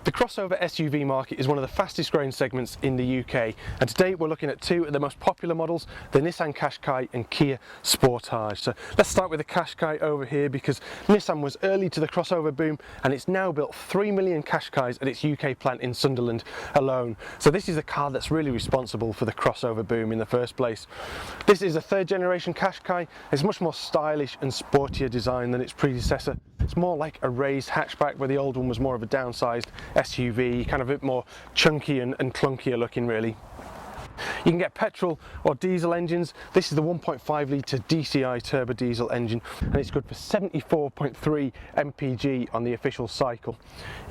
The crossover SUV market is one of the fastest growing segments in the UK, and today we're looking at two of the most popular models, the Nissan Qashqai and Kia Sportage. So let's start with the Qashqai over here, because Nissan was early to the crossover boom and it's now built 3 million Qashqais at its UK plant in Sunderland alone. So this is the car that's really responsible for the crossover boom in the first place. This is a third generation Qashqai. It's much more stylish and sportier design than its predecessor. It's more like a raised hatchback, where the old one was more of a downsized SUV, kind of a bit more chunky and clunkier looking really. You can get petrol or diesel engines. This is the 1.5 litre DCI turbo diesel engine, and it's good for 74.3 mpg on the official cycle.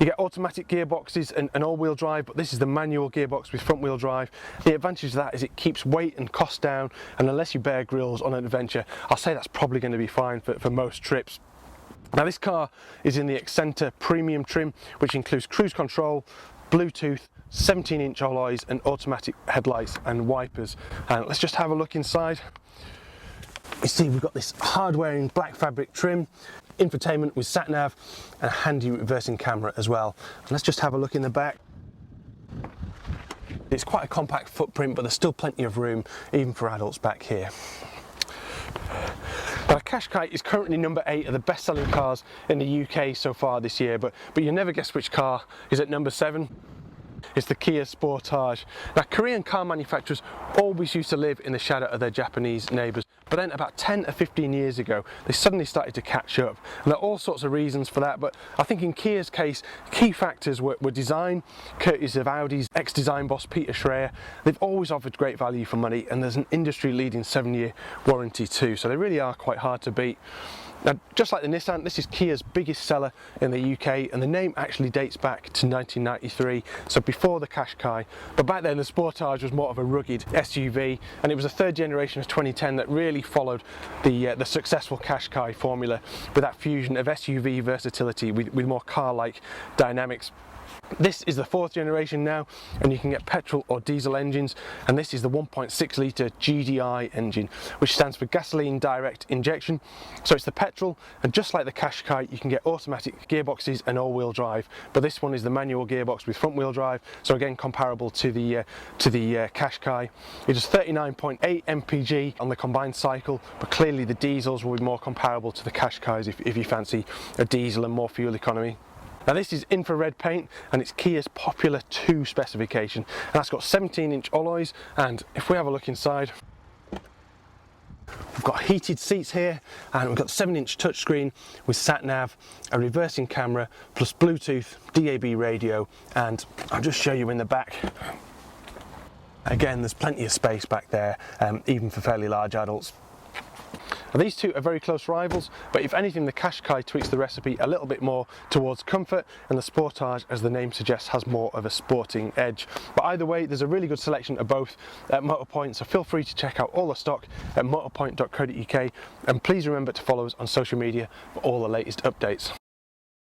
You get automatic gearboxes and all-wheel drive, but this is the manual gearbox with front-wheel drive. The advantage of that is it keeps weight and cost down, and unless you bear grills on an adventure, I'll say that's probably going to be fine for most trips. Now this car is in the Accenter premium trim, which includes cruise control, Bluetooth, 17-inch alloys and automatic headlights and wipers. And let's just have a look inside. You see we've got this hard-wearing black fabric trim, infotainment with sat-nav and a handy reversing camera as well. And let's just have a look in the back. It's quite a compact footprint, but there's still plenty of room even for adults back here. Now, Qashqai is currently number 8 of the best-selling cars in the UK so far this year, but you'll never guess which car is at number 7. It's the Kia Sportage. Now, Korean car manufacturers always used to live in the shadow of their Japanese neighbours, but then about 10 or 15 years ago they suddenly started to catch up, and there are all sorts of reasons for that, but I think in Kia's case key factors were design, courtesy of Audi's ex-design boss Peter Schreier. They've always offered great value for money, and there's an industry-leading 7-year warranty too, so they really are quite hard to beat. Now, just like the Nissan, this is Kia's biggest seller in the UK, and the name actually dates back to 1993, so before the Qashqai. But back then the Sportage was more of a rugged SUV, and it was a third generation of 2010 that really followed the successful Qashqai formula, with that fusion of SUV versatility with more car-like dynamics. This is the 4th generation now, and you can get petrol or diesel engines, and this is the 1.6 litre GDI engine, which stands for gasoline direct injection. So it's the petrol, and just like the Qashqai you can get automatic gearboxes and all-wheel drive, but this one is the manual gearbox with front-wheel drive, so again comparable to the Qashqai. It is 39.8 mpg on the combined cycle, but clearly the diesels will be more comparable to the Qashqais if you fancy a diesel and more fuel economy. Now this is infrared paint, and it's Kia's popular 2 specification, and that's got 17-inch alloys, and if we have a look inside, we've got heated seats here, and we've got 7-inch touchscreen with sat-nav, a reversing camera, plus Bluetooth, DAB radio, and I'll just show you in the back. Again, there's plenty of space back there, even for fairly large adults. Now, these two are very close rivals, but if anything the Qashqai tweaks the recipe a little bit more towards comfort, and the Sportage, as the name suggests, has more of a sporting edge. But either way, there's a really good selection of both at Motorpoint, so feel free to check out all the stock at motorpoint.co.uk, and please remember to follow us on social media for all the latest updates.